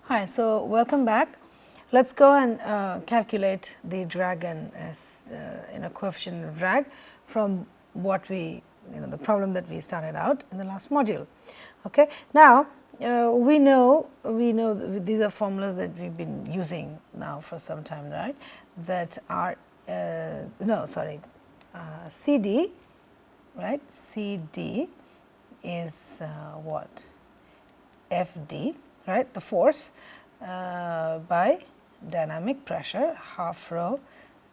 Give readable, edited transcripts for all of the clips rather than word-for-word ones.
Hi, so welcome back. Let's go and calculate the drag and coefficient of drag from what we the problem that we started out in the last module. Okay. Now we know these are formulas that we've been using now for some time, right? That are CD, right? CD is what? Fd, right, the force by dynamic pressure, half rho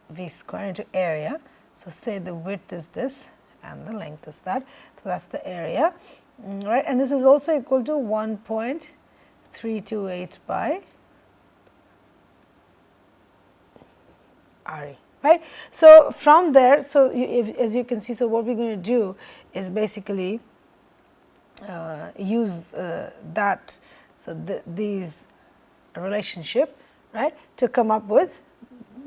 v square into area. So, say the width is this and the length is that. So, that is the area, right, and this is also equal to 1.328 by Re, right. So, from there, so as you can see, so what we are going to do is basically use that, so these relationship, right, to come up with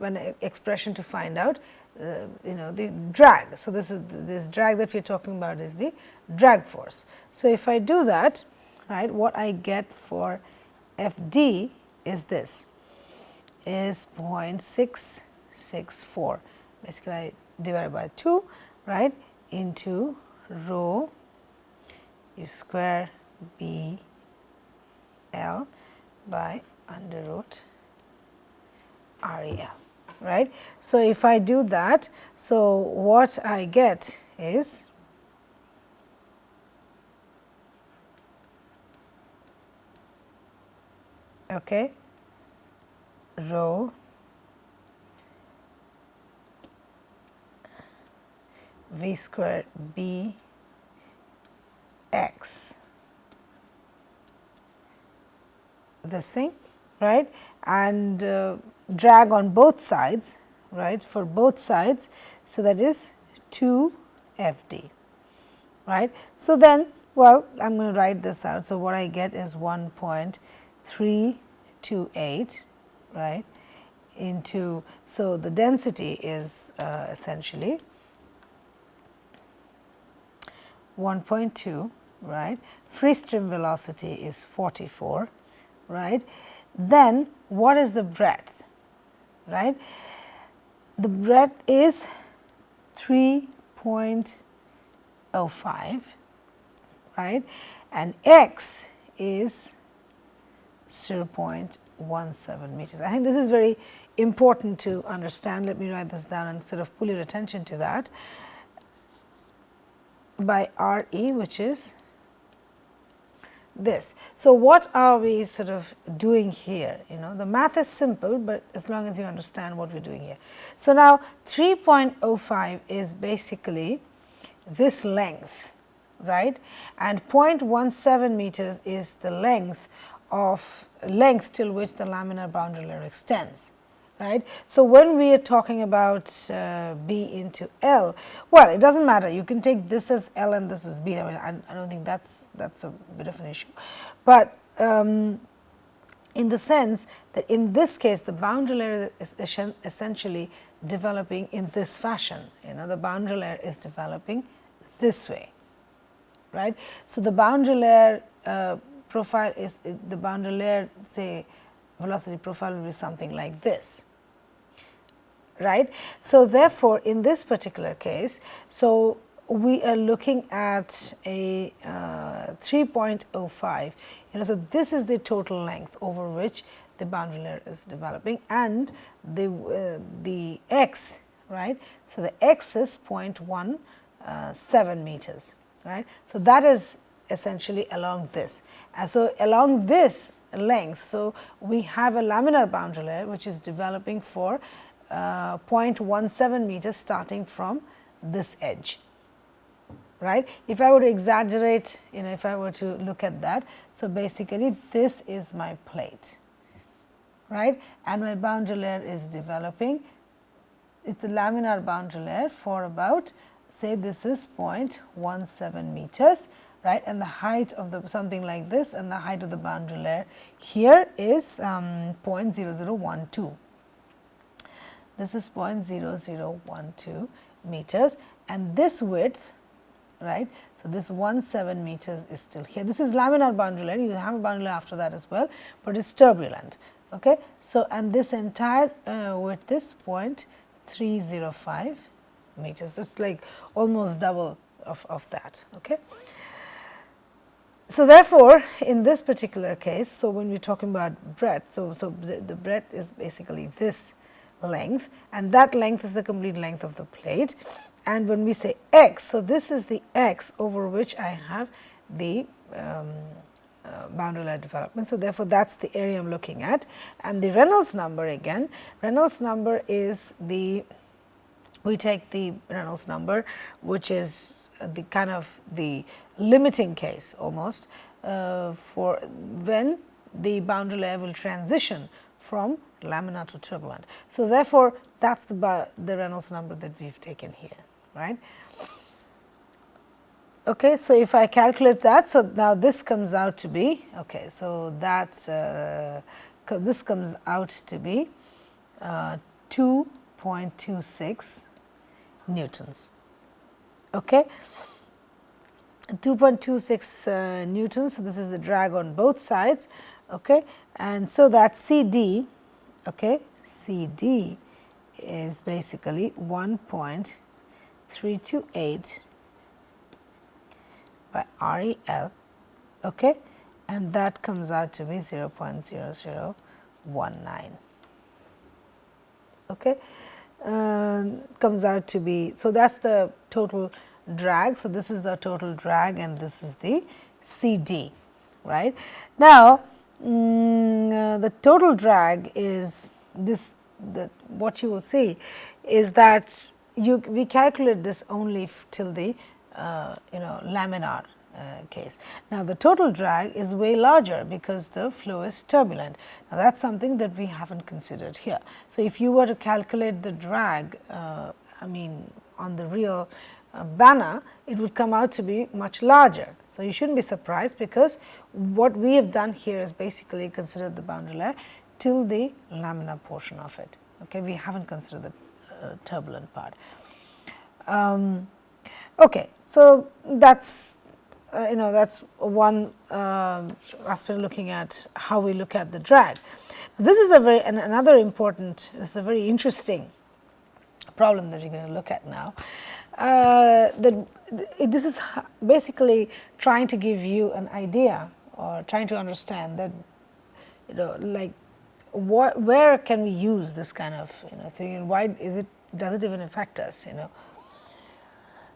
an expression to find out the drag. So, this drag that we are talking about is the drag force. So, if I do that, right, what I get for Fd is this, is 0.664, basically I divide by 2, right, into rho u square b L by under root REL, right. So, if I do that, so what I get is rho v square b x, this thing, right, and drag on both sides, right, for both sides. So, that is 2 Fd, right. So, then well, I am going to write this out. So, what I get is 1.328, right, into, so the density is essentially 1.2, right, free stream velocity is 44, right. Then what is the breadth, right? The breadth is 3.05, right, and x is 0.17 meters. I think this is very important to understand. Let me write this down and sort of pull your attention to that, by Re, which is this. So, what are we sort of doing here? The math is simple, but as long as you understand what we are doing here. So, now 3.05 is basically this length, right, and 0.17 meters is the length till which the laminar boundary layer extends, right. So, when we are talking about B into L, well, it does not matter, you can take this as L and this as B. I mean, I do not think that is a bit of an issue, but in the sense that in this case the boundary layer is essentially developing in this fashion, the boundary layer is developing this way, right. So, the boundary layer profile is the boundary layer, say velocity profile will be something like this, right. So, therefore, in this particular case, so we are looking at a 3.05, so this is the total length over which the boundary layer is developing, and the x, right. So, the x is 0.17 meters, right. So, that is essentially along this, and so along this length. So, we have a laminar boundary layer which is developing for 0.17 meters starting from this edge, right. If I were to exaggerate, if I were to look at that, so basically this is my plate, right, and my boundary layer is developing, it is a laminar boundary layer for about, say this is 0.17 meters, right, and the height of the something like this, and the height of the boundary layer here is 0.0012. This is 0.0012 meters, and this width right. So, this 17 meters is still here. This is laminar boundary layer, you have a boundary layer after that as well, but it is turbulent. Okay. So, and this entire width is 0.305 meters, just like almost double of that. Okay. So, therefore, in this particular case, so when we are talking about breadth, so the breadth is basically this length, and that length is the complete length of the plate. And when we say x, so this is the x over which I have the boundary layer development. So, therefore, that is the area I am looking at, and the Reynolds number again, Reynolds number is the, we take the Reynolds number which is the kind of the limiting case almost for when the boundary layer will transition from laminar to turbulent. So, therefore, that is the Reynolds number that we have taken here, right. Okay, so, if I calculate that, so now this comes out to be, okay, so that this comes out to be 2.26 newtons. Okay. 2.26 newtons. So, this is the drag on both sides, okay. And so that CD, okay, CD is basically 1.328 by REL, okay, and that comes out to be 0.0019. Okay, comes out to be, so that is the total drag. So, this is the total drag and this is the CD, right. Now, the total drag is this, what you will see is that we calculate this only till the laminar case. Now, the total drag is way larger because the flow is turbulent. Now, that is something that we have not considered here. So, if you were to calculate the drag I mean on the real banner, it would come out to be much larger. So, you should not be surprised because what we have done here is basically considered the boundary layer till the laminar portion of it. Okay, we have not considered the turbulent part. Okay, so that's that's one aspect looking at how we look at the drag. This is a very another important. This is a very interesting problem that we are going to look at now. This is basically trying to give you an idea or trying to understand that like where can we use this kind of thing, and why is it, does it even affect us,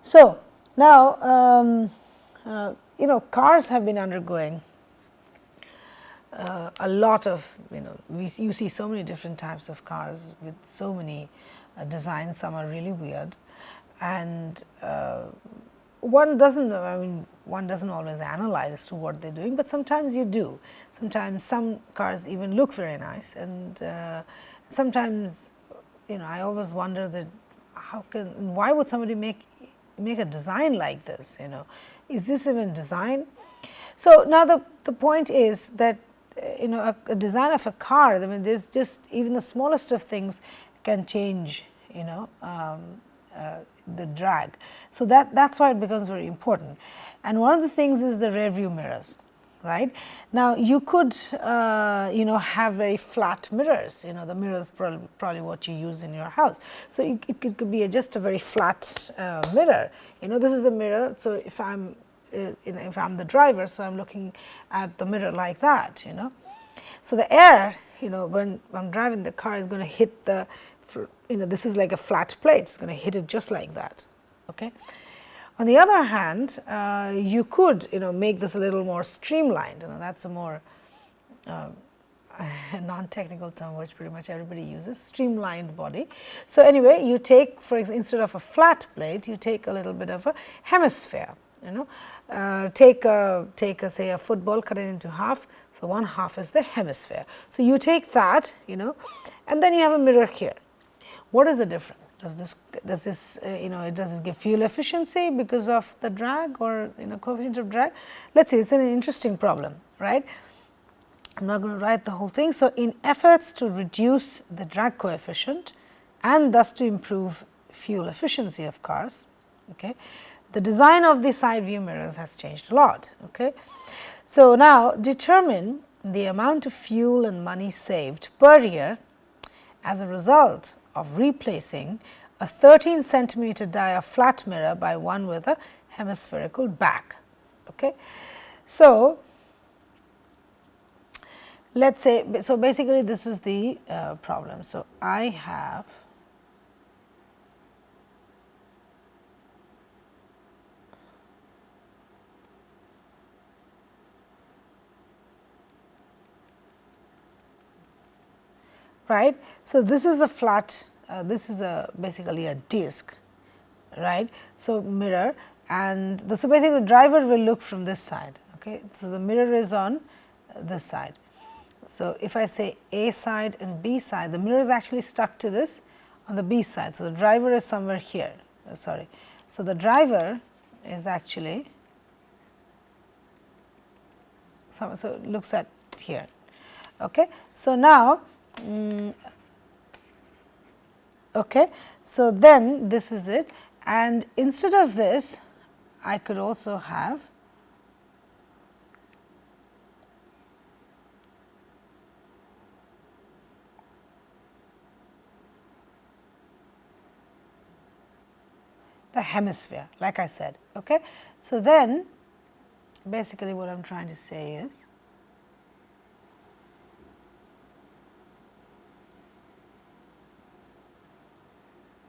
So, now cars have been undergoing a lot of, you see so many different types of cars with so many designs. Some are really weird, and one doesn't always analyze as to what they're doing, but sometimes you do. Sometimes some cars even look very nice, and sometimes I always wonder that why would somebody make a design like this, is this even design? So, now the point is that a design of a car, I mean there's just even the smallest of things can change the drag. So, that's why it becomes very important, and one of the things is the rear view mirrors, right. Now, you could have very flat mirrors, the mirrors probably what you use in your house. So, it could be just a very flat mirror, this is the mirror. So, if I'm the driver, so I'm looking at the mirror like that, So, the air, when I'm driving the car is going to hit the, this is like a flat plate, it's going to hit it just like that, okay. On the other hand, you could make this a little more streamlined, that's a more non-technical term which pretty much everybody uses, streamlined body. So, anyway, you take, for example, instead of a flat plate, you take a little bit of a hemisphere, take say a football, cut it into half. So, one half is the hemisphere. So, you take that, and then you have a mirror here. What is the difference? Does this does it give fuel efficiency because of the drag or coefficient of drag? Let's see, it's an interesting problem, right? I'm not going to write the whole thing. So, in efforts to reduce the drag coefficient and thus to improve fuel efficiency of cars, okay, the design of the side view mirrors has changed a lot. Okay. So, now determine the amount of fuel and money saved per year as a result of replacing a 13 centimeter dia flat mirror by one with a hemispherical back. Okay. So, let us say, so basically this is the problem. So, I have right. So, this is a flat, this is a basically a disc, right. So, mirror, and so basically the driver will look from this side. Okay. So, the mirror is on this side. So, if I say A side and B side, the mirror is actually stuck to this on the B side. So, the driver is somewhere here, sorry. So, the driver is actually, so it looks at here. Okay. So, now okay. So, then this is it, and instead of this I could also have the hemisphere, like I said. Okay. So, then basically what I am trying to say is,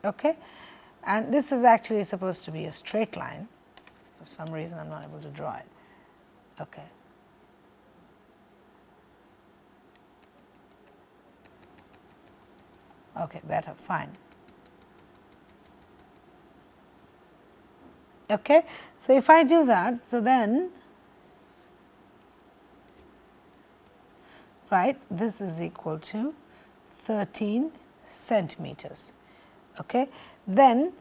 okay, and this is actually supposed to be a straight line. For some reason I am not able to draw it. Okay. Okay, better, fine. Okay. So, if I do that, so then right, this is equal to 13 centimeters. Okay. Then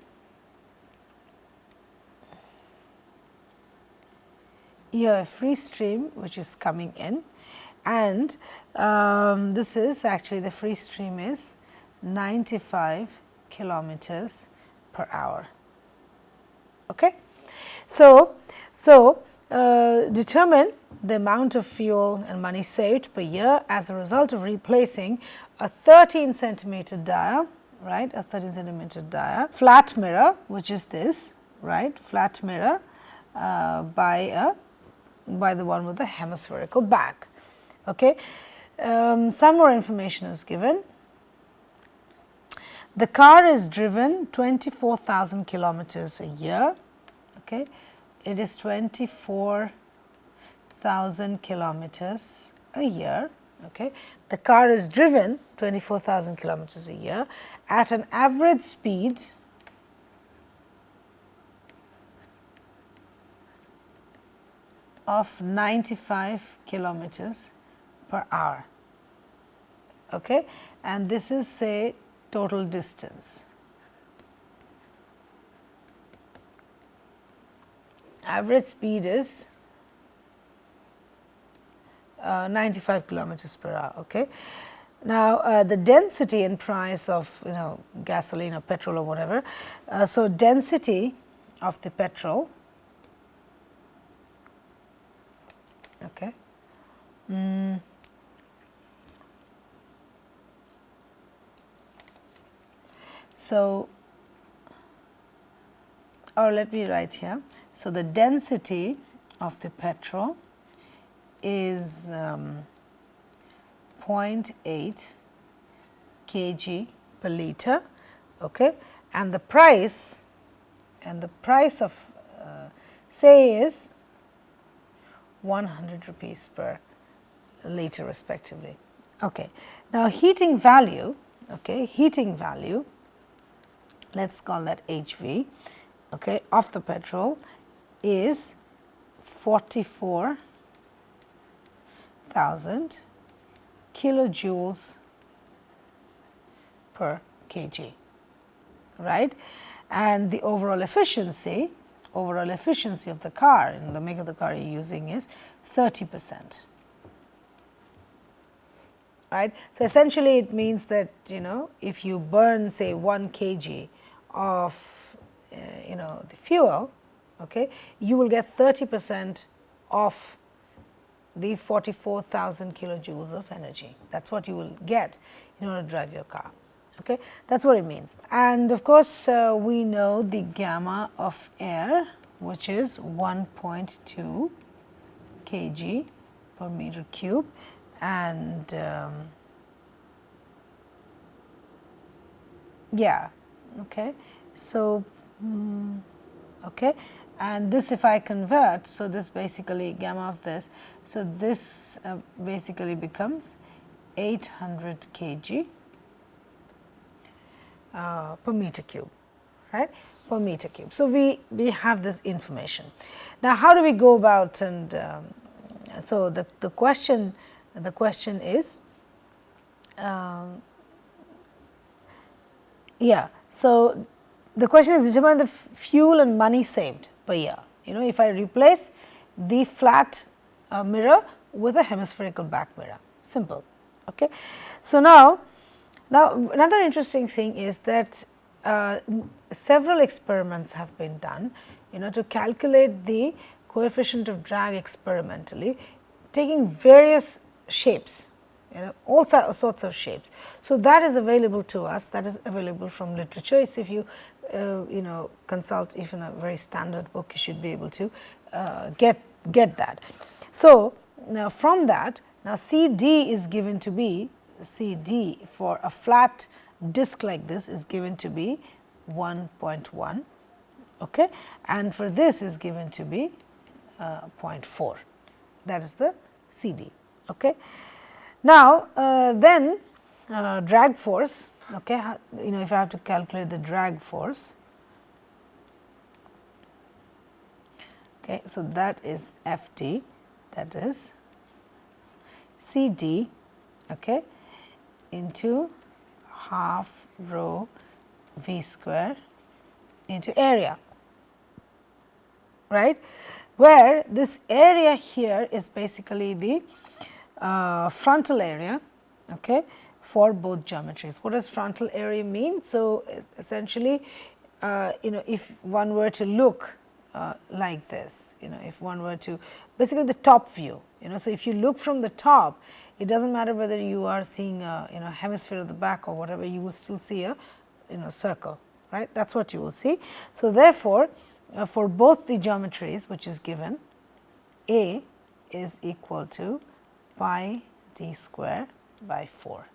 you have a free stream which is coming in, and this is actually, the free stream is 95 kilometers per hour. Okay. So, determine the amount of fuel and money saved per year as a result of replacing a 13 centimeter dia, right, a 13 centimeter dia flat mirror, which is this, right, flat mirror by the one with the hemispherical back. Okay. Some more information is given. The car is driven 24,000 kilometers a year. Okay. It is 24,000 kilometers a year. Okay. The car is driven 24,000 kilometers a year at an average speed of 95 kilometers per hour. Okay. And this is, say, total distance. Average speed is 95 kilometers per hour. Okay. Now, the density and price of, gasoline or petrol or whatever. So, density of the petrol, okay, so, or let me write here. So, the density of the petrol is 0.8 kg per liter, okay, and the price of say is 100 rupees per liter respectively. Okay. Now, heating value, okay, let us call that HV, okay, of the petrol is 44,000 kilojoules per kg, right, and the overall efficiency of the car, and the make of the car you are using, is 30%. Right. So, essentially it means that, if you burn, say, 1 kg of the fuel, okay, you will get 30% of the 44,000 kilojoules of energy. That is what you will get in order to drive your car. Okay? That is what it means. And of course, we know the gamma of air, which is 1.2 kg per meter cube, and yeah, okay. So, okay, and this if I convert, so this basically gamma of this, so this basically becomes 800 kg per meter cube, right, per meter cube. So, we have this information. Now, how do we go about, and so the question is, yeah, so the question is determine the fuel and money saved per year. You know, if I replace the flat mirror with a hemispherical back mirror, simple. Okay. So, now another interesting thing is that several experiments have been done, you know, to calculate the coefficient of drag experimentally, taking various shapes, you know, all sorts of shapes. So, that is available to us, that is available from literature. So, if you you know, consult even a very standard book, you should be able to get that. So, now from that, now C D is given to be, C D for a flat disc like this is given to be 1.1, okay, and for this is given to be 0.4, that is the C D. Okay. Now, then drag force, okay, you know, if I have to calculate the drag force, okay, so that is F D, that is C D, okay, into half rho V square into area, right, where this area here is basically the frontal area, okay, for both geometries. What does frontal area mean? So, essentially, you know, if one were to look like this, you know, if one were to basically the top view, you know, so if you look from the top, it does not matter whether you are seeing a, you know, hemisphere of the back or whatever, you will still see a, you know, circle, right, that is what you will see. So, therefore, for both the geometries which is given, A is equal to pi d square by 4.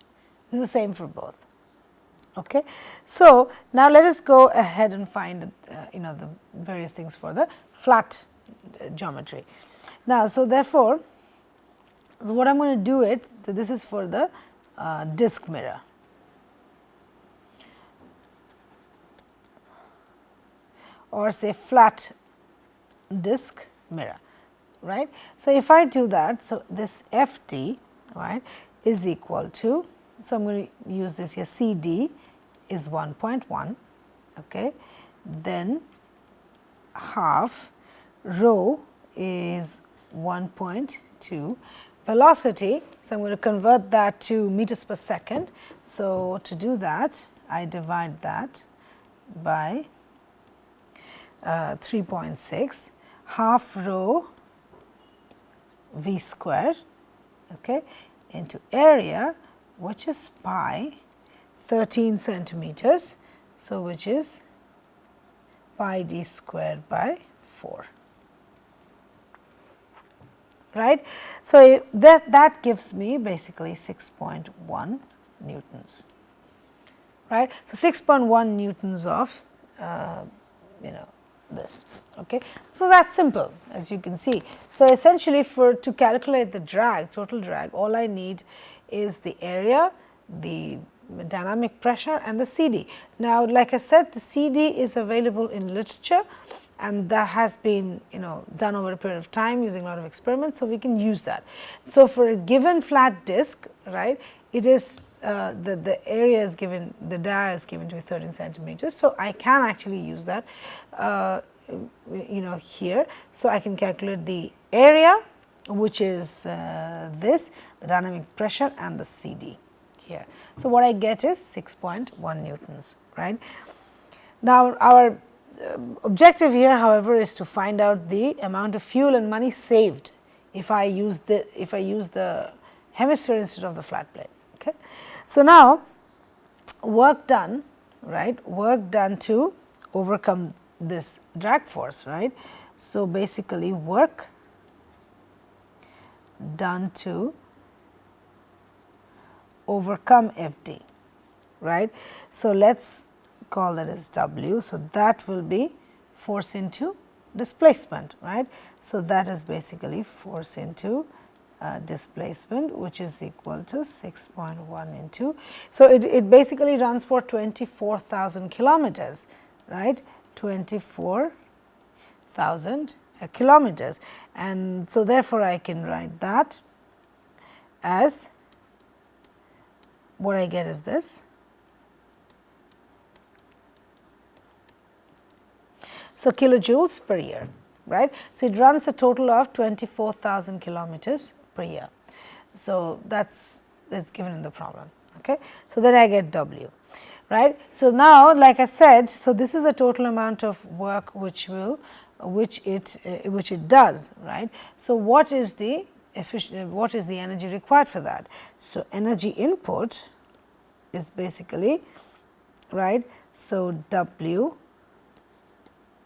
This is the same for both. Okay. So, now let us go ahead and find you know, the various things for the flat geometry. Now, so therefore, so what I am going to do it, so this is for the disc mirror. Or say flat disc mirror, right. So, if I do that, so this F D, right, is equal to, so I am going to use this here, C D is 1.1, okay, then half rho is 1.2, velocity, so I am going to convert that to meters per second. So, to do that, I divide that by 3.6, half rho V square, okay, into area, which is pi 13 centimeters. So, which is pi d squared by 4, right. So, that gives me basically 6.1 newtons, right. So, 6.1 newtons of you know, this. Okay. So, that is simple, as you can see. So, essentially to calculate the drag, total drag, all I need is the area, the dynamic pressure and the C D. Now, like I said, the C D is available in literature, and that has been, you know, done over a period of time using a lot of experiments. So, we can use that. So, for a given flat disc, right, it is the area is given, the dia is given to be 13 centimeters. So, I can actually use that you know, here. So, I can calculate the area, which is this, the dynamic pressure and the C D here. So, what I get is 6.1 newtons, right. Now, our objective here, however, is to find out the amount of fuel and money saved if I use the hemisphere instead of the flat plate. Okay. So, now work done, right, work done to overcome this drag force, right. So, basically work done to overcome Fd, right. So, let us call that as W. So, that will be force into displacement, right. So, that is basically force into displacement, which is equal to 6.1 into. So, it basically runs for 24,000 kilometers, right, 24,000 kilometers, and so therefore, I can write that as what I get is this. So, kilojoules per year, right. So, it runs a total of 24,000 kilometers per year. So, that's given in the problem. Okay. So, then I get W, right. So, now like I said, so this is the total amount of work which it does, right. So, what is the energy required for that? So, energy input is basically, right. So, W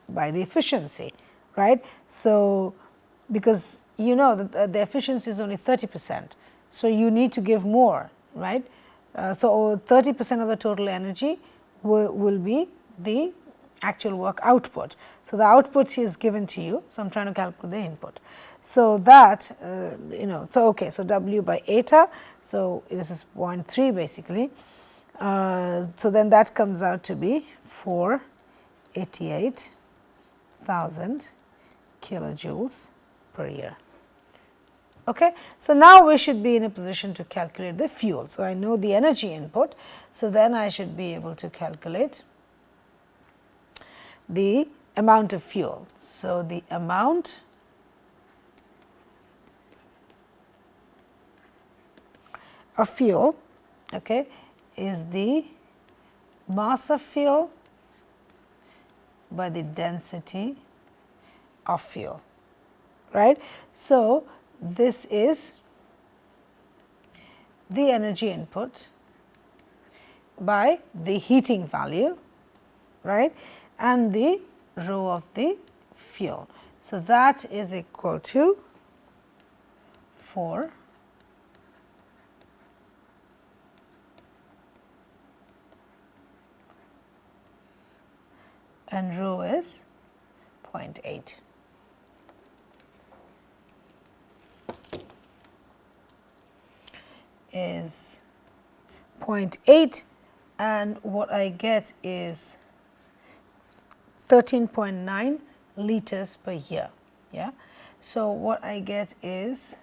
by the efficiency, right. So, because you know that the efficiency is only 30%. So, you need to give more, right. So, 30% of the total energy will be the actual work output. So, the output is given to you. So, I am trying to calculate the input. So, that so okay. So, W by eta. So, this is 0.3 basically. So, then that comes out to be 488,000 kilojoules per year. Okay. So, now we should be in a position to calculate the fuel. So, I know the energy input. So, then I should be able to calculate the amount of fuel. So, the amount of fuel, okay, is the mass of fuel by the density of fuel, right. So, this is the energy input by the heating value, right, and the rho of the fuel. So, that is equal to 4 and rho is 0.8. Is 0.8, and what I get is 13.9 liters per year. Yeah. So, what I get is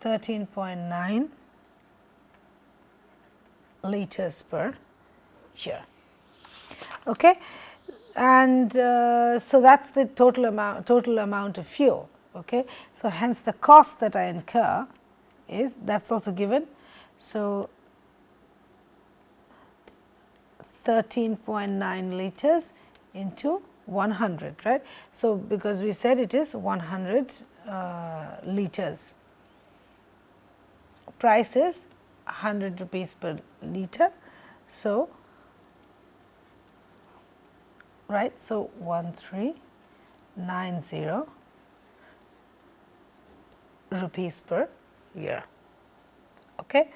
13.9 liters per year. Okay. And so, that is the total amount of fuel. Okay. So, hence the cost that I incur is, that is also given. So, 13.9 liters into 100, right. So, because we said it is 100 liters, price is 100 rupees per liter. So, right. So, 1390 rupees per year. Okay.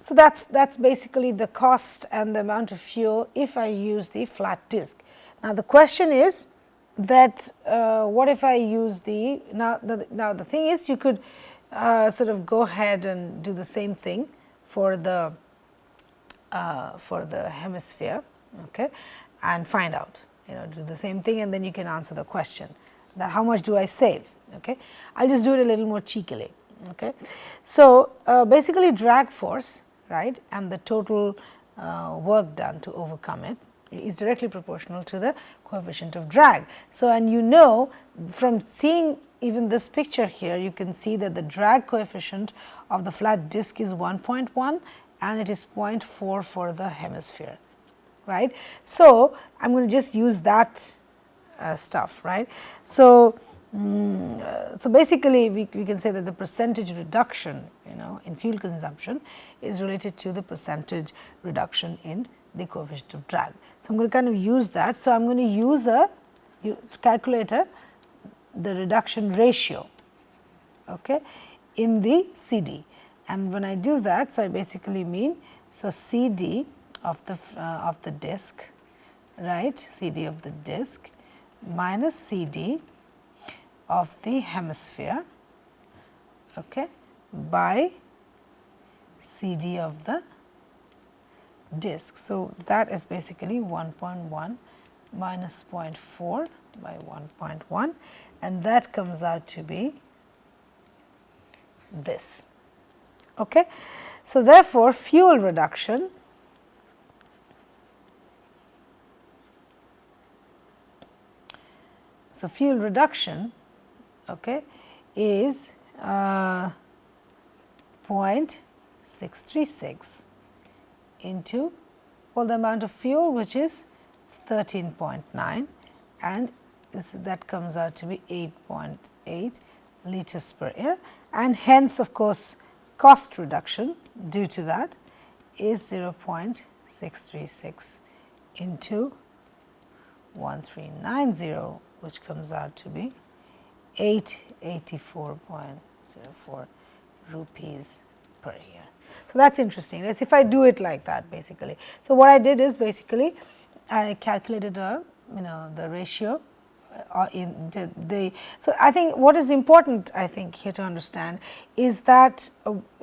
So, that is basically the cost and the amount of fuel if I use the flat disc. Now, the question is that what if I use the, now the thing is, you could sort of go ahead and do the same thing for the hemisphere, okay, and find out, do the same thing, and then you can answer the question that how much do I save. Okay. I will just do it a little more cheekily. Okay. So, basically drag force, right, and the total work done to overcome it is directly proportional to the coefficient of drag. So, and from seeing even this picture here, you can see that the drag coefficient of the flat disc is 1.1 and it is 0.4 for the hemisphere, right. So, I am going to just use that stuff, right. So, so basically we can say that the percentage reduction, in fuel consumption is related to the percentage reduction in the coefficient of drag. So, I am going to kind of use that. So, I am going to use a calculator the reduction ratio, okay, in the CD, and when I do that, so I basically mean, so CD of the disk, right, CD of the disk minus CD of the hemisphere, okay, by CD of the disk. So, that is basically 1.1 minus 0.4 by 1.1, and that comes out to be this. Okay. So, therefore, fuel reduction okay, is 0.636 into, well, the amount of fuel, which is 13.9, and that comes out to be 8.8 liters per year, and hence of course cost reduction due to that is 0.636 into 1390, which comes out to be 884.04 rupees per year. So, that is interesting. Let's if I do it like that basically. So, what I did is basically I calculated the ratio in the. So, I think what is important, I think, here to understand is that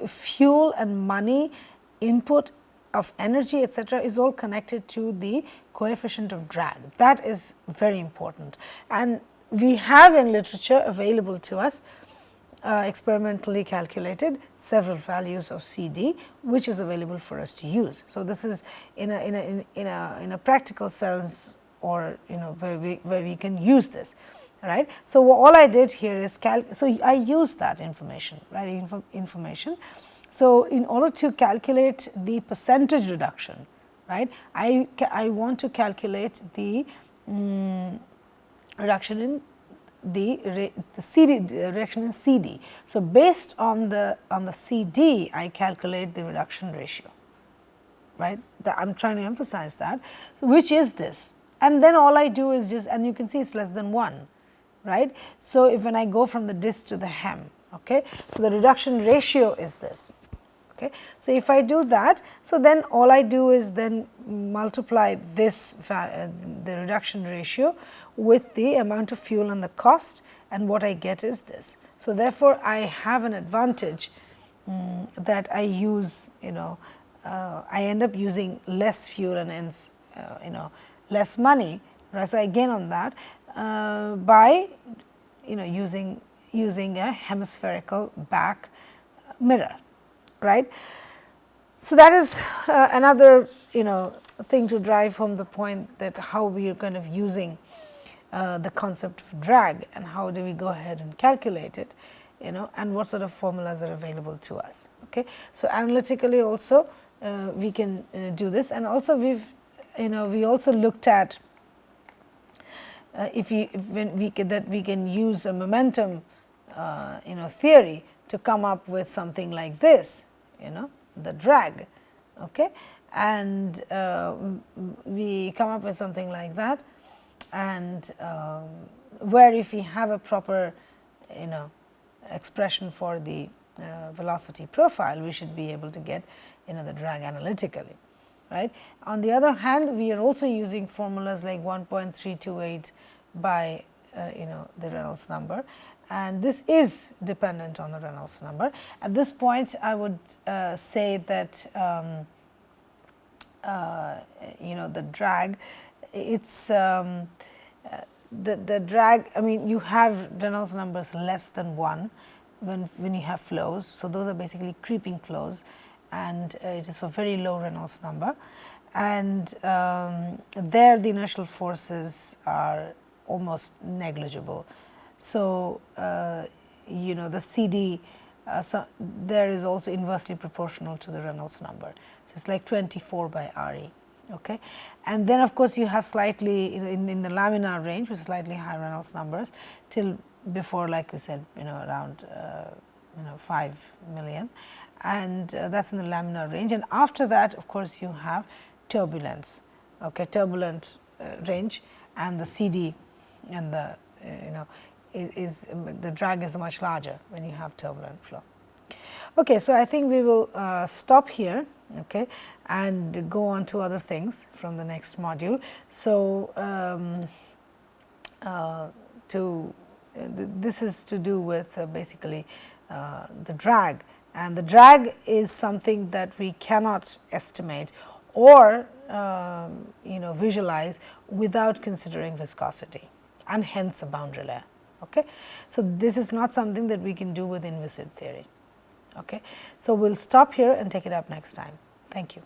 fuel and money, input of energy, etc., is all connected to the coefficient of drag. That is very important, and we have in literature available to us experimentally calculated several values of CD, which is available for us to use. So, this is in a practical sense, or where we can use this, right. So, all I did here is so I use that information, right, information. So, in order to calculate the percentage reduction, right, I want to calculate the reduction in the CD, reduction in CD. So, based on the CD, I calculate the reduction ratio, right. I am trying to emphasize that, which is this, and then all I do is just, and you can see it is less than 1, right. So, if when I go from the disk to the hem, okay, so the reduction ratio is this. Okay. So, if I do that, so then all I do is then multiply this the reduction ratio with the amount of fuel and the cost, and what I get is this. So, therefore, I have an advantage that I use, I end up using less fuel and hence less money, right. So, I gain on that by using a hemispherical back mirror, right. So, that is another thing to drive home the point that how we are kind of using the concept of drag, and how do we go ahead and calculate it, and what sort of formulas are available to us. Okay. So, analytically also we can do this, and also we also looked at when we can use a momentum theory to come up with something like this, the drag, okay, and we come up with something like that, and where if we have a proper expression for the velocity profile, we should be able to get the drag analytically, right. On the other hand, we are also using formulas like 1.328 by the Reynolds number, and this is dependent on the Reynolds number. At this point, I would say that the drag, it's the drag, I mean, you have Reynolds numbers less than 1 when you have flows. So, those are basically creeping flows, and it is for very low Reynolds number, and there the inertial forces are almost negligible. So, the CD so there is also inversely proportional to the Reynolds number. So, it is like 24 by Re. Okay. And then of course, you have slightly in the laminar range with slightly higher Reynolds numbers till before, like we said, around 5 million, and that is in the laminar range. And after that, of course, you have turbulence, okay, turbulent range, and the CD and the the drag is much larger when you have turbulent flow. Okay, so I think we will stop here, okay, and go on to other things from the next module. So, this is to do with basically the drag, and the drag is something that we cannot estimate or visualize without considering viscosity and hence a boundary layer. Okay. So, this is not something that we can do with inviscid theory. Okay. So, we will stop here and take it up next time. Thank you.